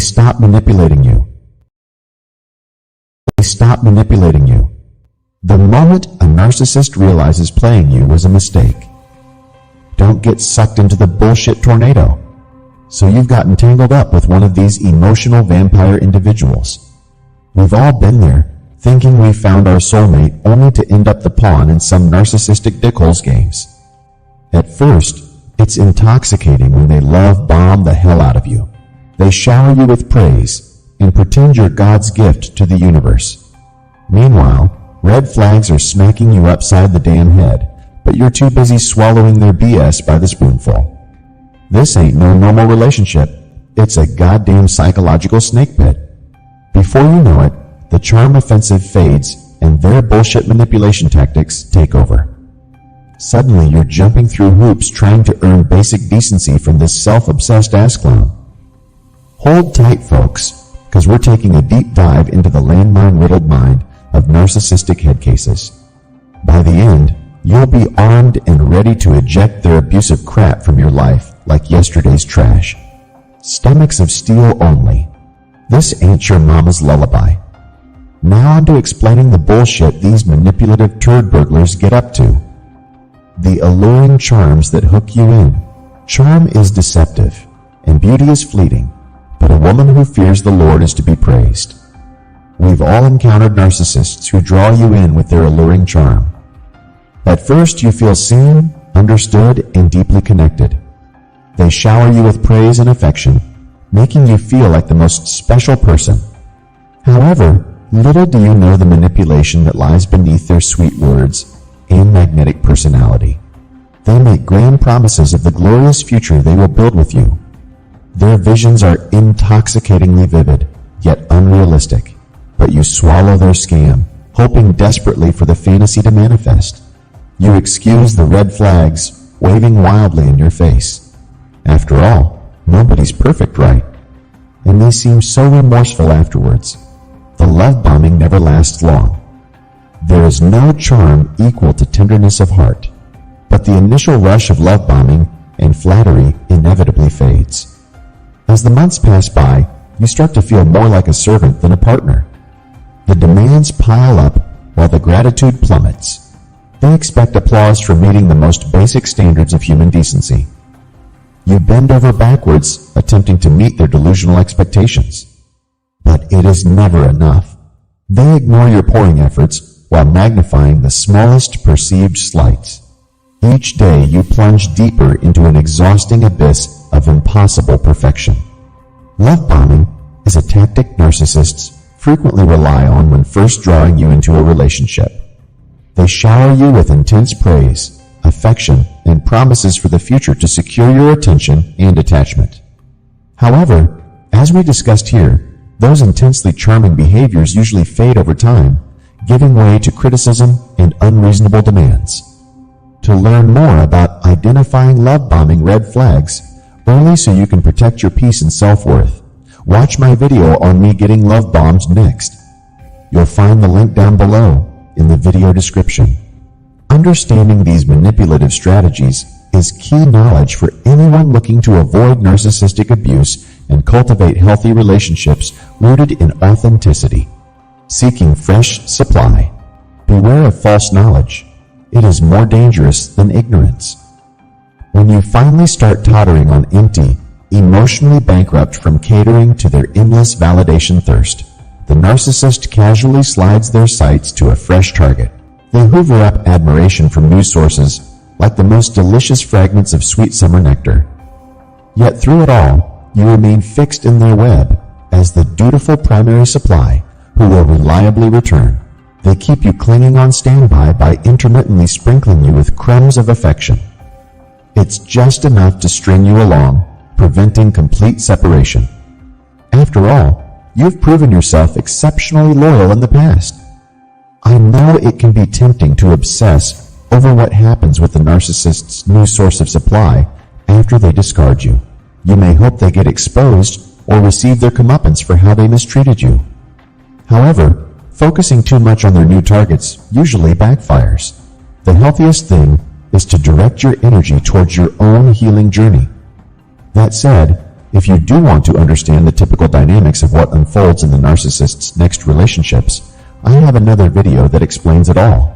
stop manipulating you. They stop manipulating you. The moment a narcissist realizes playing you was a mistake. Don't get sucked into the bullshit tornado. So you've gotten tangled up with one of these emotional vampire individuals. We've all been there, thinking we found our soulmate only to end up the pawn in some narcissistic dickholes games. At first, it's intoxicating when they love bomb the hell out of you. They shower you with praise and pretend you're God's gift to the universe. Meanwhile, red flags are smacking you upside the damn head, but you're too busy swallowing their BS by the spoonful. This ain't no normal relationship. It's a goddamn psychological snake pit. Before you know it, the charm offensive fades and their bullshit manipulation tactics take over. Suddenly you're jumping through hoops trying to earn basic decency from this self-obsessed ass clown. Hold tight, folks, because we're taking a deep dive into the landmine-riddled mind of narcissistic head cases. By the end, you'll be armed and ready to eject their abusive crap from your life like yesterday's trash. Stomachs of steel only. This ain't your mama's lullaby. Now on to explaining the bullshit these manipulative turd burglars get up to. The alluring charms that hook you in. Charm is deceptive, and beauty is fleeting, but a woman who fears the Lord is to be praised. We've all encountered narcissists who draw you in with their alluring charm. At first, you feel seen, understood, and deeply connected. They shower you with praise and affection, making you feel like the most special person. However, little do you know the manipulation that lies beneath their sweet words and magnetic personality. They make grand promises of the glorious future they will build with you. Their visions are intoxicatingly vivid, yet unrealistic, but you swallow their scam, hoping desperately for the fantasy to manifest. You excuse the red flags waving wildly in your face. After all, nobody's perfect, right? And they seem so remorseful afterwards. The love bombing never lasts long. There is no charm equal to tenderness of heart, but the initial rush of love bombing and flattery inevitably fades. As the months pass by, you start to feel more like a servant than a partner. The demands pile up while the gratitude plummets. They expect applause for meeting the most basic standards of human decency. You bend over backwards, attempting to meet their delusional expectations. But it is never enough. They ignore your pouring efforts while magnifying the smallest perceived slights. Each day you plunge deeper into an exhausting abyss of impossible perfection. Love bombing is a tactic narcissists frequently rely on when first drawing you into a relationship. They shower you with intense praise, affection, and promises for the future to secure your attention and attachment. However, as we discussed here, those intensely charming behaviors usually fade over time, giving way to criticism and unreasonable demands. To learn more about identifying love bombing red flags, only so you can protect your peace and self-worth, watch my video on me getting love bombed next. You'll find the link down below in the video description. Understanding these manipulative strategies is key knowledge for anyone looking to avoid narcissistic abuse and cultivate healthy relationships rooted in authenticity. Seeking fresh supply. Beware of false knowledge. It is more dangerous than ignorance. When you finally start tottering on empty, emotionally bankrupt from catering to their endless validation thirst, the narcissist casually slides their sights to a fresh target. They hoover up admiration from news sources like the most delicious fragments of sweet summer nectar. Yet through it all, you remain fixed in their web as the dutiful primary supply who will reliably return. They keep you clinging on standby by intermittently sprinkling you with crumbs of affection. It's just enough to string you along, preventing complete separation. After all, you've proven yourself exceptionally loyal in the past. I know it can be tempting to obsess over what happens with the narcissist's new source of supply after they discard you. You may hope they get exposed or receive their comeuppance for how they mistreated you. However, focusing too much on their new targets usually backfires. The healthiest thing is to direct your energy towards your own healing journey. That said, If you do want to understand the typical dynamics of what unfolds in the narcissist's next relationships, I have another video that explains it all.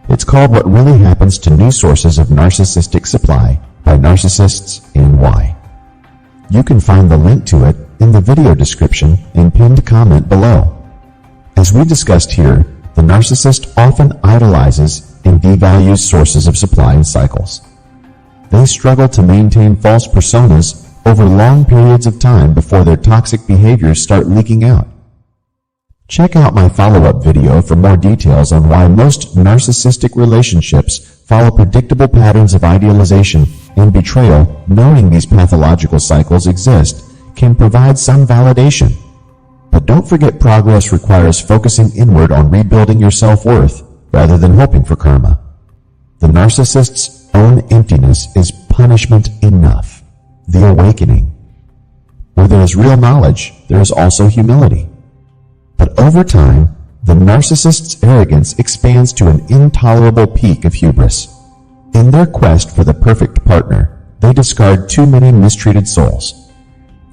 It's called What Really Happens to New Sources of Narcissistic Supply by Narcissists and Why. You can find the link to it in the video description and pinned comment below. As we discussed here, the narcissist often idolizes and devalues sources of supply and cycles. They struggle to maintain false personas over long periods of time before their toxic behaviors start leaking out. Check out my follow-up video for more details on why most narcissistic relationships follow predictable patterns of idealization and betrayal. Knowing these pathological cycles exist can provide some validation. But don't forget, progress requires focusing inward on rebuilding your self-worth rather than hoping for karma. The narcissist's own emptiness is punishment enough. The awakening. Where there is real knowledge, there is also humility. But over time, the narcissist's arrogance expands to an intolerable peak of hubris. In their quest for the perfect partner, they discard too many mistreated souls.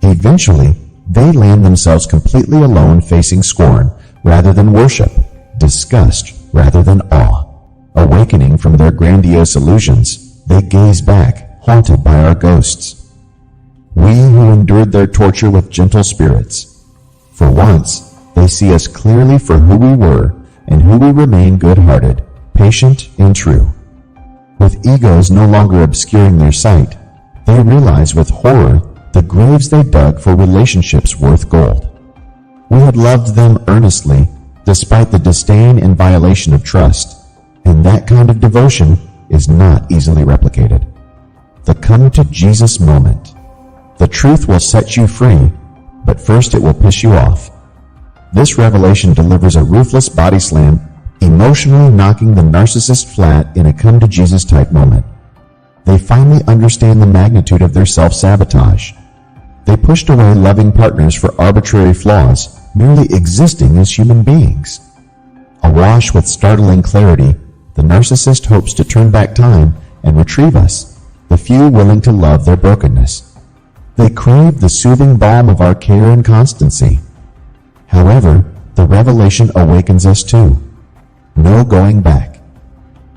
Eventually, they land themselves completely alone, facing scorn rather than worship, disgust rather than awe. Awakening from their grandiose illusions, they gaze back, haunted by our ghosts. We who endured their torture with gentle spirits. For once, they see us clearly for who we were and who we remain, good-hearted, patient, and true. With egos no longer obscuring their sight, they realize with horror the graves they dug for relationships worth gold. We had loved them earnestly, despite the disdain and violation of trust, and that kind of devotion is not easily replicated. The come to Jesus moment. The truth will set you free, but first it will piss you off. This revelation delivers a ruthless body slam, emotionally knocking the narcissist flat in a come to Jesus type moment. They finally understand the magnitude of their self-sabotage. They pushed away loving partners for arbitrary flaws, merely existing as human beings. Awash with startling clarity, the narcissist hopes to turn back time and retrieve us, the few willing to love their brokenness. They crave the soothing balm of our care and constancy. However, the revelation awakens us too. No going back.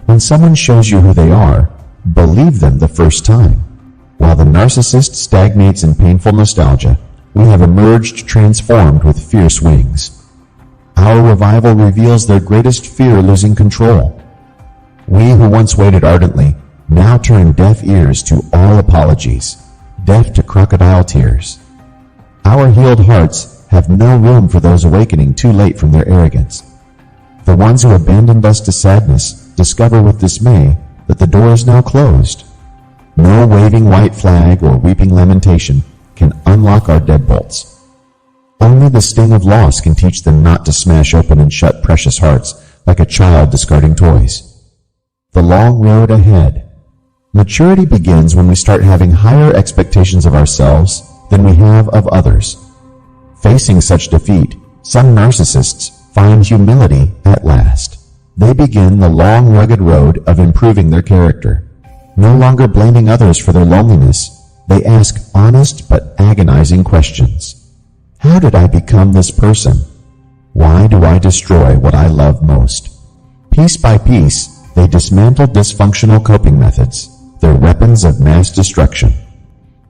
When someone shows you who they are, believe them the first time. While the narcissist stagnates in painful nostalgia, we have emerged transformed with fierce wings. Our revival reveals their greatest fear, losing control. We who once waited ardently now turn deaf ears to all apologies, deaf to crocodile tears. Our healed hearts have no room for those awakening too late from their arrogance. The ones who abandoned us to sadness discover with dismay that the door is now closed. No waving white flag or weeping lamentation can unlock our deadbolts. Only the sting of loss can teach them not to smash open and shut precious hearts like a child discarding toys. The long road ahead. Maturity begins when we start having higher expectations of ourselves than we have of others. Facing such defeat, some narcissists find humility at last. They begin the long, rugged road of improving their character. No longer blaming others for their loneliness, they ask honest but agonizing questions. How did I become this person? Why do I destroy what I love most? Piece by piece, they dismantle dysfunctional coping methods, their weapons of mass destruction.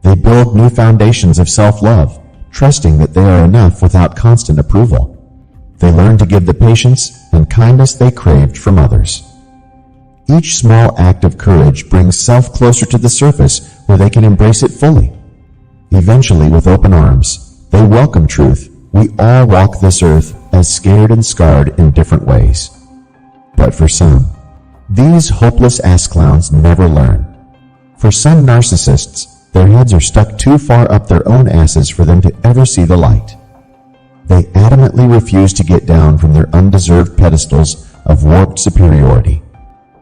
They build new foundations of self-love, trusting that they are enough without constant approval. They learn to give the patience and kindness they craved from others. Each small act of courage brings self closer to the surface where they can embrace it fully. Eventually, with open arms, they welcome truth. We all walk this earth as scared and scarred in different ways. But for some, these hopeless ass clowns never learn. For some narcissists, their heads are stuck too far up their own asses for them to ever see the light. They adamantly refuse to get down from their undeserved pedestals of warped superiority.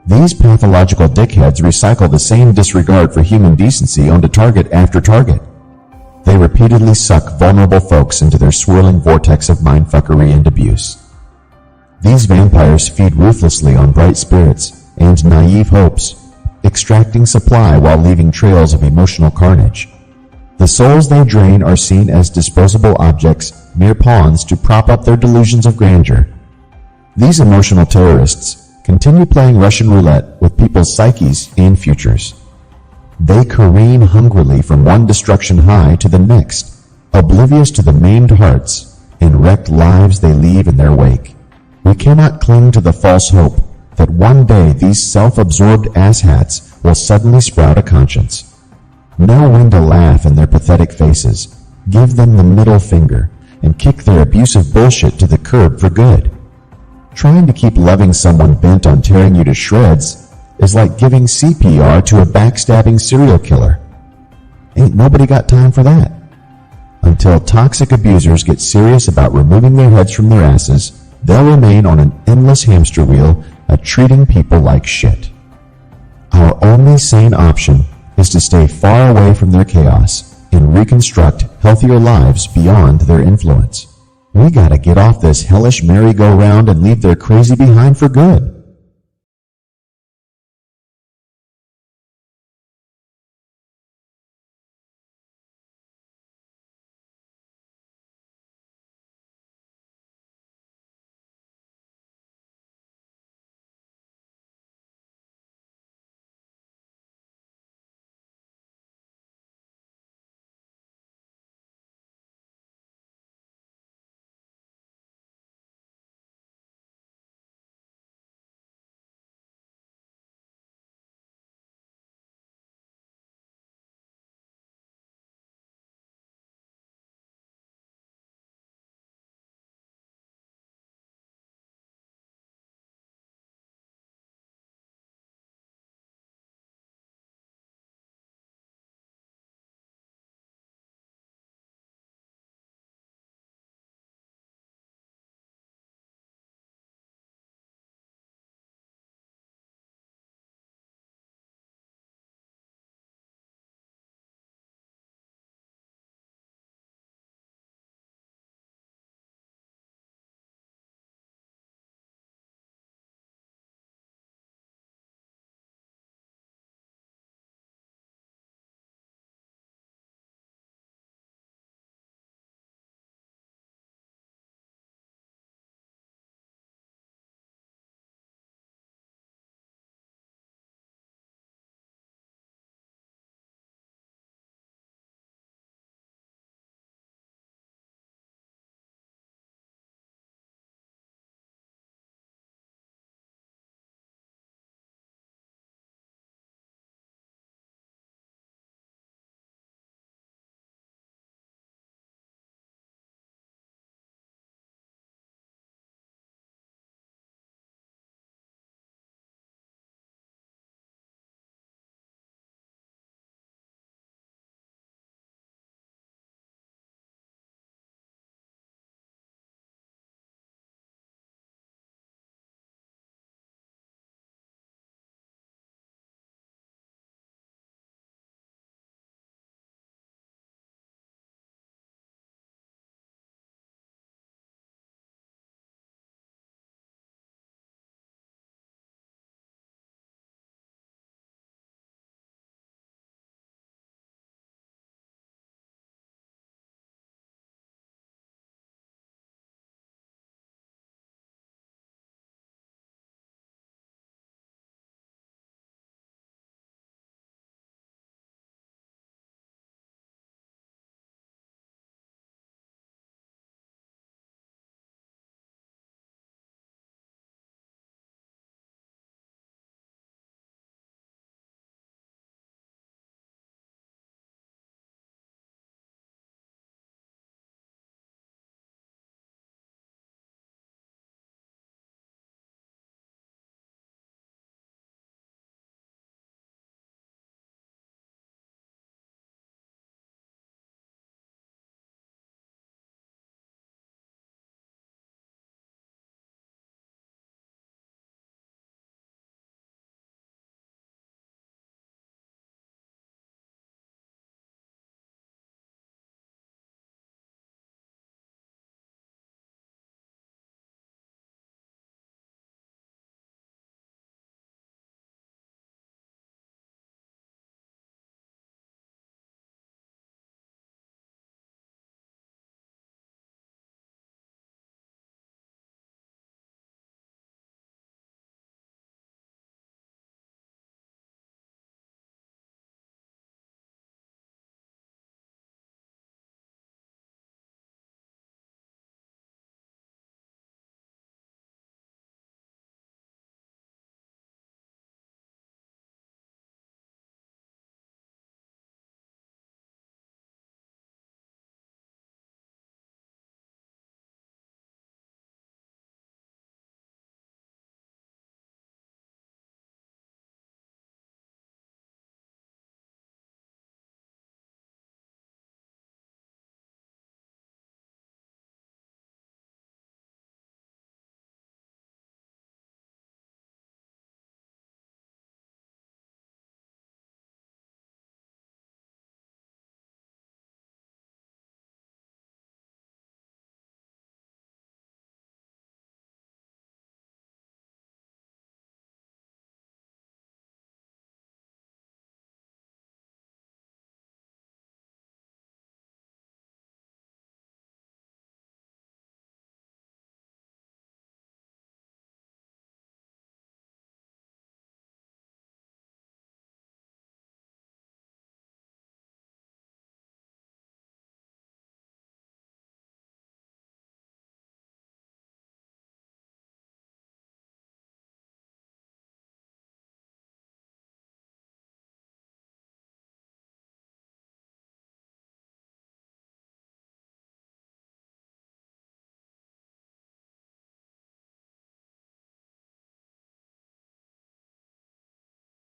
These pathological dickheads recycle the same disregard for human decency onto target after target. They repeatedly suck vulnerable folks into their swirling vortex of mindfuckery and abuse. These vampires feed ruthlessly on bright spirits and naive hopes, extracting supply while leaving trails of emotional carnage. The souls they drain are seen as disposable objects, mere pawns to prop up their delusions of grandeur. These emotional terrorists continue playing Russian roulette with people's psyches and futures. They careen hungrily from one destruction high to the next, oblivious to the maimed hearts and wrecked lives they leave in their wake. We cannot cling to the false hope that one day these self-absorbed asshats will suddenly sprout a conscience. Know when to laugh in their pathetic faces, give them the middle finger, and kick their abusive bullshit to the curb for good. Trying to keep loving someone bent on tearing you to shreds is like giving CPR to a backstabbing serial killer. Ain't nobody got time for that. Until toxic abusers get serious about removing their heads from their asses, they'll remain on an endless hamster wheel of treating people like shit. Our only sane option is to stay far away from their chaos and reconstruct healthier lives beyond their influence. We gotta get off this hellish merry-go-round and leave their crazy behind for good.